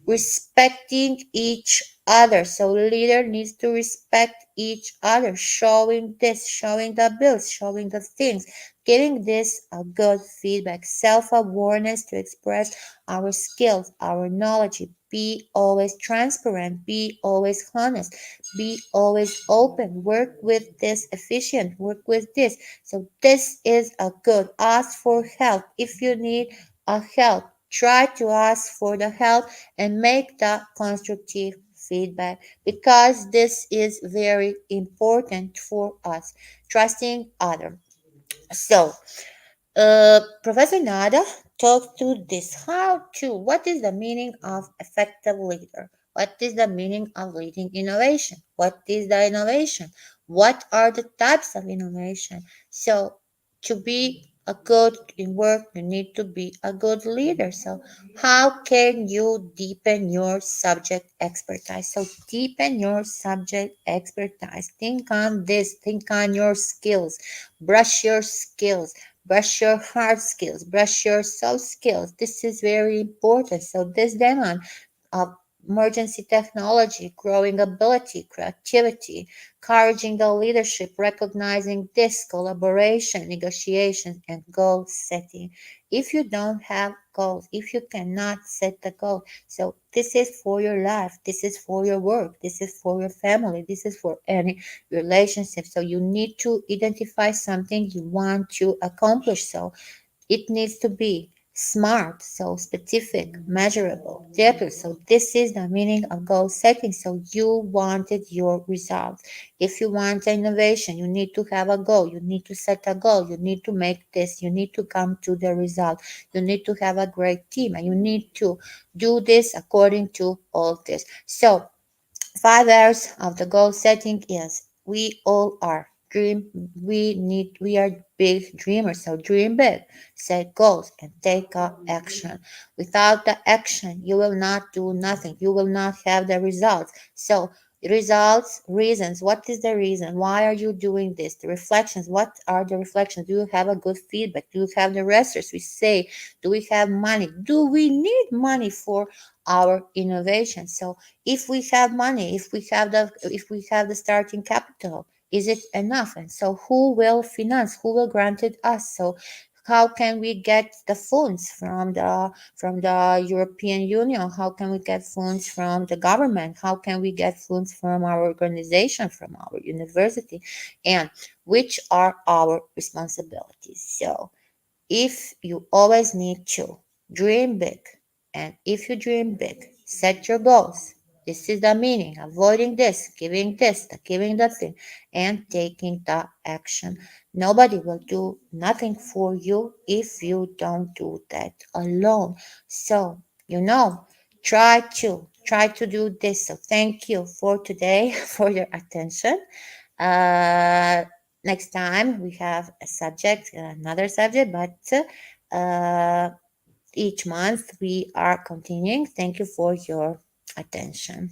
respecting each other. So leader needs to respect each other, showing this, showing the bills, showing the things, giving this a good feedback, self-awareness to express our skills, our knowledge. Be always transparent, be always honest, be always open, work with this efficient, work with this. So this is a good. Ask for help if you need a help. Try to ask for the help and make the constructive feedback, because this is very important for us. Trusting others. So Professor Nada talked to this. What is the meaning of effective leader? What is the meaning of leading innovation? What is the innovation? What are the types of innovation? So, to be a good in work, you need to be a good leader. So, how can you deepen your subject expertise? So, deepen your subject expertise. Think on this, think on your skills, brush your skills, brush your hard skills, brush your soft skills. This is very important. So this demand of emergency technology, growing ability, creativity, encouraging the leadership, recognizing this collaboration, negotiation, and goal setting. If you don't have goals, if you cannot set the goal, so this is for your life, this is for your work, this is for your family, this is for any relationship. So you need to identify something you want to accomplish. So it needs to be smart, so specific, measurable, detailed. So this is the meaning of goal setting. So you wanted your results. If you want innovation, you need to have a goal. You need to set a goal. You need to make this. You need to come to the result. You need to have a great team, and you need to do this according to all this. So 5 hours of the goal setting is we all are dream. We are big dreamers, so dream big, set goals, and take up action. Without the action, you will not do nothing. You will not have the results. So results, reasons. What is the reason? Why are you doing this? The reflections. What are the reflections? Do you have a good feedback? Do you have the resters? We say, do we have money? Do we need money for our innovation? So if we have money, if we have the starting capital, is it enough? And so who will finance, who will grant it us? So how can we get the funds from the European Union? How can we get funds from the government? How can we get funds from our organization, from our university? And which are our responsibilities? So if you always need to dream big, and if you dream big, set your goals. This is the meaning. Avoiding this, giving that thing, and taking the action. Nobody will do nothing for you if you don't do that alone. So, try to do this. So, thank you for today for your attention. Uh, next time we have a subject, another subject, but each month we are continuing. Thank you for your attention.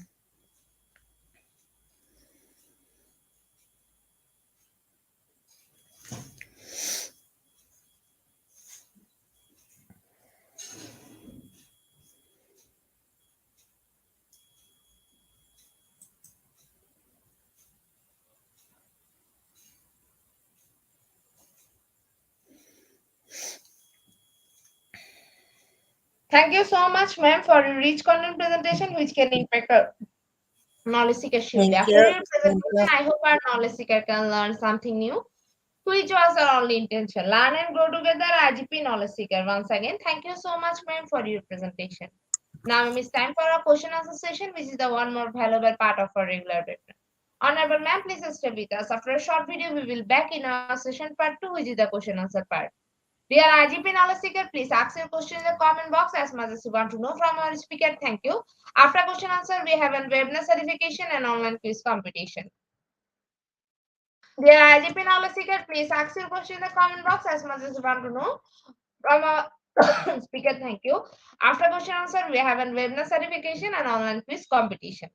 Thank you so much, ma'am, for your rich content presentation, which can impact our knowledge seeker surely. Thank After you. your Thank presentation, you. I hope our knowledge seeker can learn something new, which was our only intention. Learn and grow together, IGP knowledge seeker. Once again, thank you so much, ma'am, for your presentation. Now, ma'am, it's time for our question answer session, which is the one more valuable part of our regular webinar. Honorable ma'am, please stay with us. After a short video, we will back in our session part 2, which is the question answer part. Dear IGP knowledge seeker, please ask your question in the comment box as much as you want to know from our speaker. Thank you. After question answer, we have a webinar certification and online quiz competition. Dear IGP knowledge seeker, please ask your question in the comment box as much as you want to know from our speaker. Thank you. After question answer, we have a webinar certification and online quiz competition.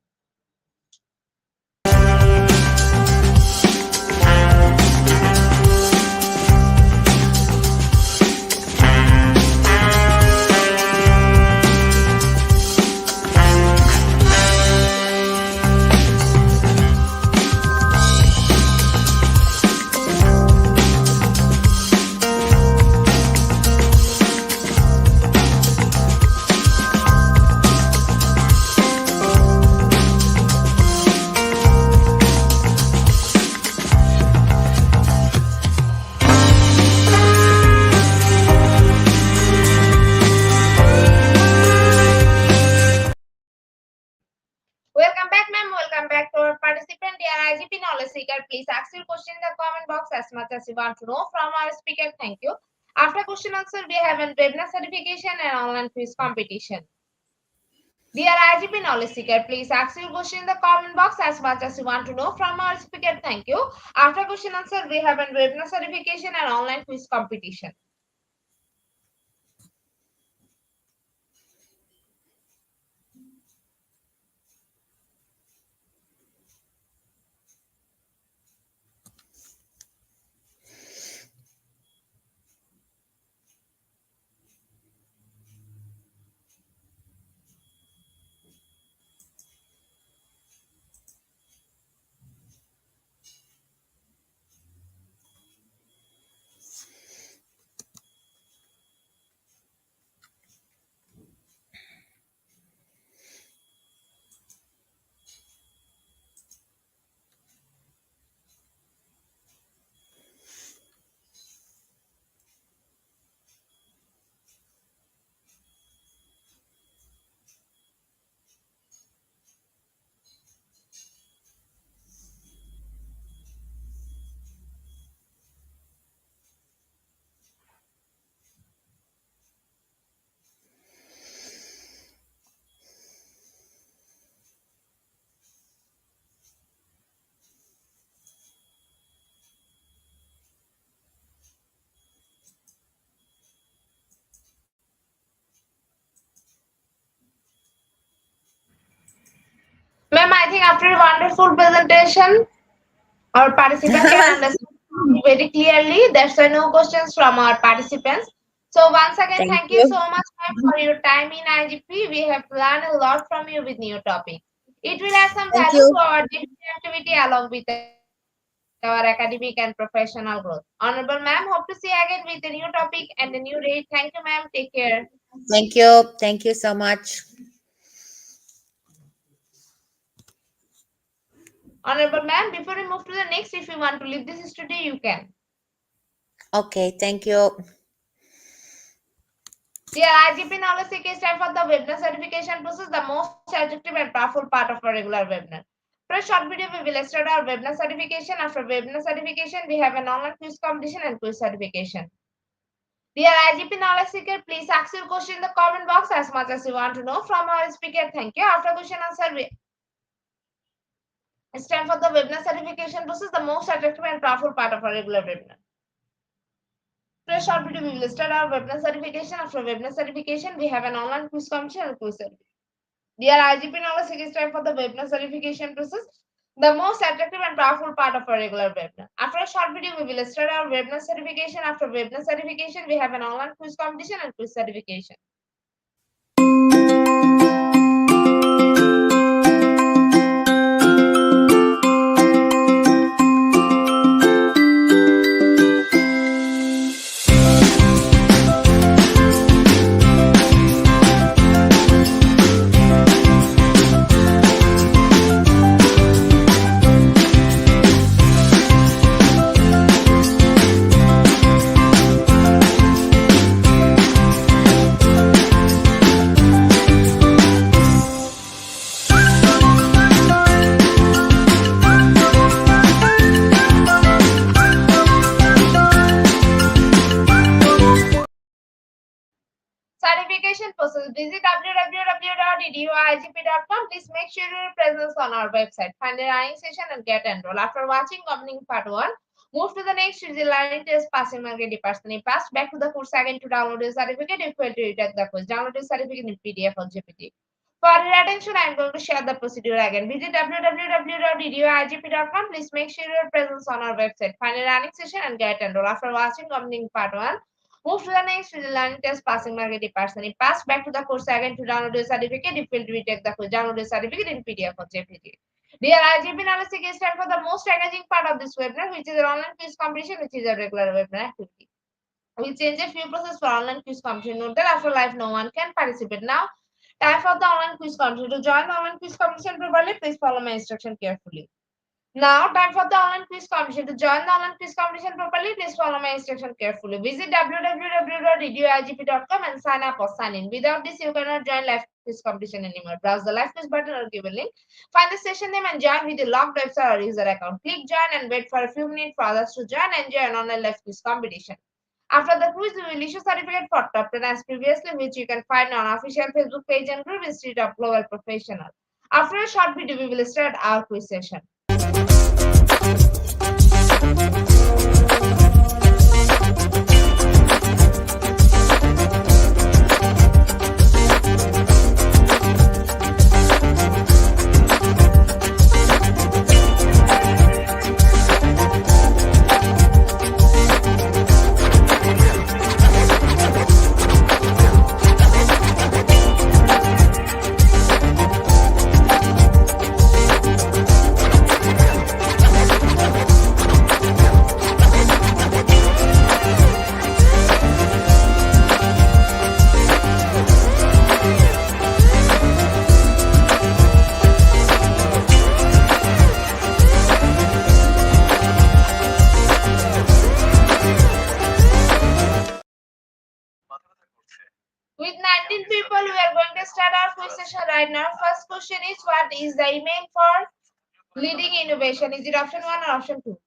Welcome back, ma'am. Welcome back to our participant. Dear IGP knowledge seeker, please ask your question in the comment box as much as you want to know from our speaker. Thank you. After question answer, we have a webinar certification and online quiz competition. Dear IGP knowledge seeker, please ask your question in the comment box as much as you want to know from our speaker. Thank you. After question answer, we have a webinar certification and online quiz competition. Ma'am, I think after a wonderful presentation, our participant can understand very clearly. There's no questions from our participants. So once again, Thank thank you so you. much, ma'am, for your time in IGP. We have learned a lot from you with new topic. It will add some Thank value to you. our day-to-day activity along with our academic and professional growth. Honorable ma'am, hope to see you again with a new topic and a new rate. Thank you, ma'am. Take care. Thank you. Thank you so much. Honorable ma'am, before we move to the next, if you want to leave this studio, you can. Okay. Thank you. Dear IGP knowledge seeker, time for the webinar certification process, the most attractive and powerful part of our regular webinar. For a short video, we will start our webinar certification. After webinar certification, we have an online quiz competition and quiz certification. Dear IGP knowledge seeker, please ask your question in the comment box as much as you want to know from our speaker. Thank you. After question answer, It's time for the webinar certification process, the most attractive and powerful part of our regular webinar. Today's short video, we will start our webinar certification. After webinar certification, we have an online quiz competition and quiz certificate. Dear IGP knowledge, it is time for the webinar certification process, the most attractive and powerful part of our regular webinar. After a short video, we will start our webinar certification. After webinar certification, we have an online quiz competition and quiz certification. Certification process. Visit www.eduigp.com. Please make sure your presence on our website. Find a learning session and get enrolled. After watching opening part 1, move to the next learning test passing mark personally pass. Back to the course again to download your certificate. If you fail to retake the course, download your certificate in PDF or GPT. For your attention, I am going to share the procedure again. Visit www.eduigp.com. Please make sure your presence on our website. Find a learning session and get enrolled. After watching opening part 1, move to the next learning test passing mark personally pass. Back to the course again to download your certificate. If you fail to retake the course, download your certificate in PDF or JPG. Dear IGP knowledge, it is time for the most engaging part of this webinar, which is an online quiz competition, which is a regular webinar activity. We change a few process for online quiz competition. Note that after live, no one can participate. Now, time for the online quiz competition. To join the online quiz competition properly, please follow my instruction carefully. Now, time for the online quiz competition. To join the online quiz competition properly, please follow my instruction carefully. Visit www.eduigp.com and sign up or sign in. Without this, you cannot join live quiz competition anymore. Browse the live quiz button or give a link. Find the session name and join with the logged website or user account. Click join and wait for a few minutes for others to join and enjoy an online live quiz competition. After the quiz, we will issue certificate for top 10 as previously, which you can find on our official Facebook page and group Institute of Global Professional. After a short video, we will start our quiz session. With 19 people, we are going to start our quiz session right now. First question is, what is the email for leading innovation? Is it option 1 or option 2?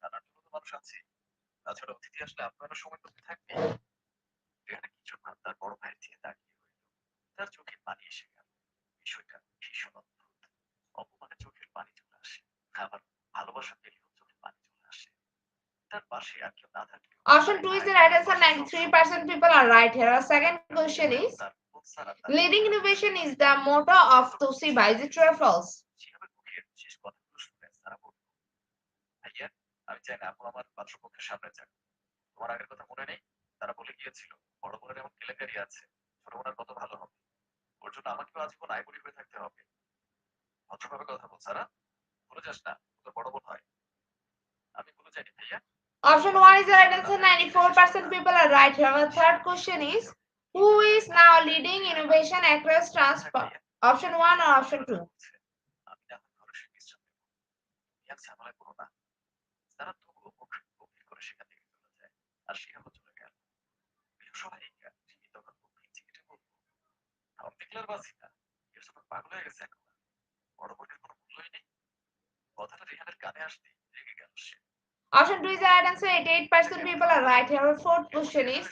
Option 2 is the right answer. 93% people are right here. Our second question is, leading innovation is the motto of Toshiba. Is it true or false? আমি চাই না আপু আমার পার্শ্বপক্ষের সামনে যাক। তোমার আগের কথা মনে নেই? তারা বলে গিয়েছিল বড় বোনের এমন কেলেঙ্কারি আছে, ছোট বোনের কত ভালো হবে। ওর জন্য আমাকেও আজীবন আইবুড়ি হয়ে থাকতে হবে। ভদ্রভাবে কথা বল সারা, ভুলে যাস না তোর বড় বোন হয়। আমি ভুলে যাইনি ভাইয়া। Option 1 is the right answer. 94% people are right here. Our third question is, who is now leading innovation across transport? Option 1 or option 2? আমি না ঘরে সে বিশ্রাম নেব। ইয়ার ঝামেলা করো না। তারা তবুও মুখ গম্ভীর করে সেখান থেকে চলে যায় আর শিখাবো চলে গেল। সহায়িকা তিনি তখন খুব ভিঞ্চি কেটে বলবো, আমি দেখলার বাসি না, এর সব পাগল হয়ে গেছে এখন। বড় বোনের কোনো মূল্যই নেই। কথাটা রেহানের কানে আসতেই রেগে গেল সে। Option 2 is the right answer. 88% people are right here. Our fourth question is,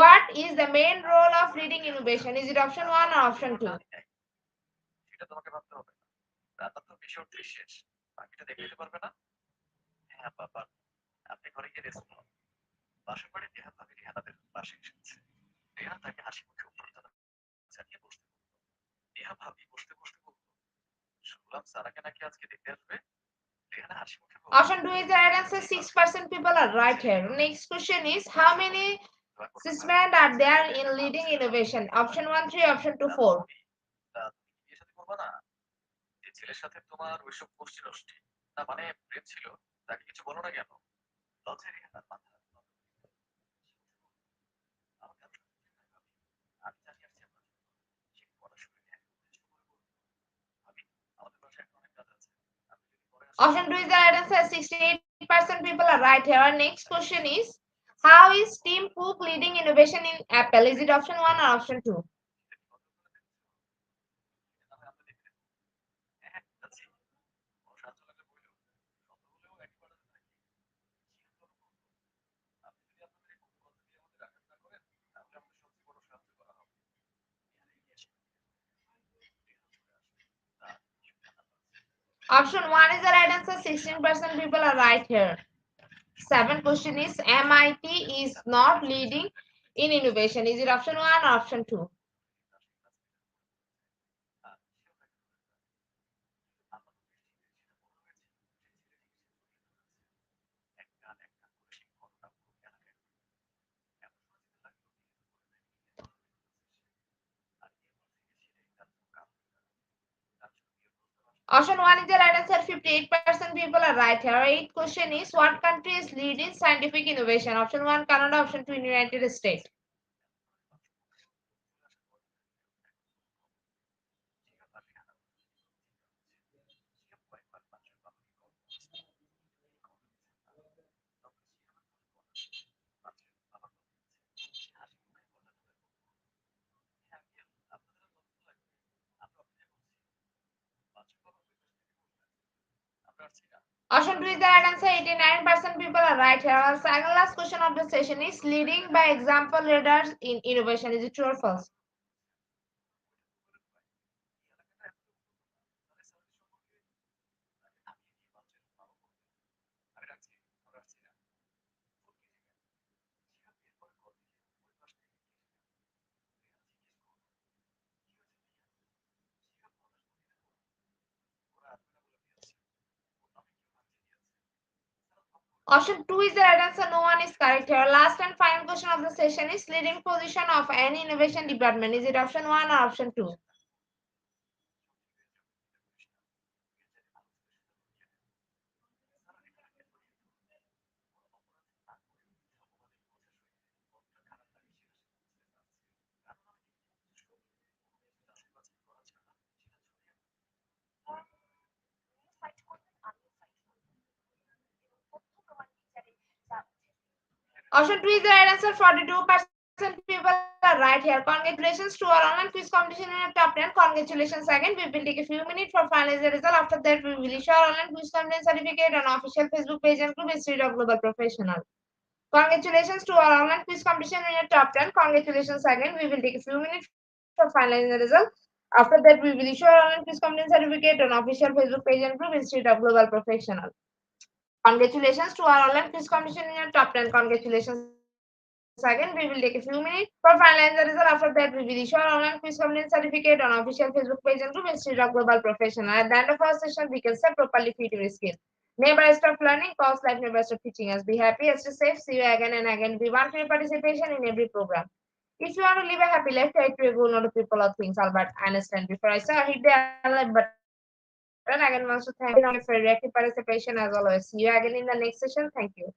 what is the main role of leading innovation? Is it option 1 or option 2? সেটা তোমাকে ভাবতে হবে না। রান্না তো বেশি অর্থেই শেষ। বাকিটা দেখে দিতে পারবে না? হ্যাঁ বাবা, আপনি ঘরে গিয়ে রেস্ট নিন। বাসার বাড়ি রেহান ভাবি রেহানাদের পাশে এসেছে। রেহান তাকে হাসি মুখে অভ্যর্থনা জানিয়ে বসতে বলল। রেহান ভাবি বসতে বসতে বলল, শুনলাম সারাকে নাকি আজকে দেখতে আসবে। রেহানা হাসি মুখে বলল, Option 2 is the right answer. 6% people are right here. Next question is how many দয়া করবেন না। cismen are there in leading innovation? Option 1 3, option 2 4. তা তুমি কি বিয়ে শাদী করবা না? যে ছেলের সাথে তোমার ওইসব গোষ্ঠী নষ্টি, না মানে প্রেম ছিল, তাকে কিছু বলো না কেন? লজ্জায় রেহানার মাথা নত হয়ে গেল। আমাকে আর সত্যি ভাবি, আমি জানি আসছি আপনার জন্য। সে গলা শুনে রেহানকে উদ্দেশ্য করে বলল, ভাবি, আমাদের বাসায় এখন অনেক কাজ আছে, আপনি যদি পরে আসেন। Option 2 is the right answer. 68% people are right here. Our next question is how is Tim Cook leading innovation in Apple? Is it option 1 or option 2? Option 1 is the right answer. 16% people are right here. 7th question is MIT is not leading in innovation. Is it option 1 or option 2? Option 1 is the right answer. 58% people are right here. 8th question is what country is leading scientific innovation? Option 1 Canada, option 2 United States. Option 2 is the right answer. 89% people are right here. Our second last question of the session is leading by example leaders in innovation. Is it true or false? Option 2 is the right answer. No one is correct here. Last and final question of the session is leading position of any innovation department. Is it option 1 or option 2? Option 2 is the right answer. 42% people are right here. Congratulations to our online quiz competition in the top 10. Congratulations again. We will take a few minutes for finalize the result. After that, we will issue our online quiz competition certificate on official Facebook page and group Institute of Global Professional. Congratulations to our online quiz competition in the top 10. Congratulations again. We will take a few minutes for finalizing the result. After that, we will issue our online quiz competition certificate on official Facebook page and group Institute of Global Professional. Congratulations to our online quiz competition in the top 10. Congratulations again. We will take a few minutes for finalizing the result. After that, we will issue our online quiz competition certificate on official Facebook page and group Institute of Global Professional. At the end of our session, we can say properly fit your skill. Never stop learning, cause life never stop teaching us. Be happy, stay safe, see you again and again. We want your participation in every program. If you want to live a happy life, try to go not to people or things. Albert Einstein. Before I say hit the like button again, wants to thank you for your active participation as always. See you again in the next session. Thank you.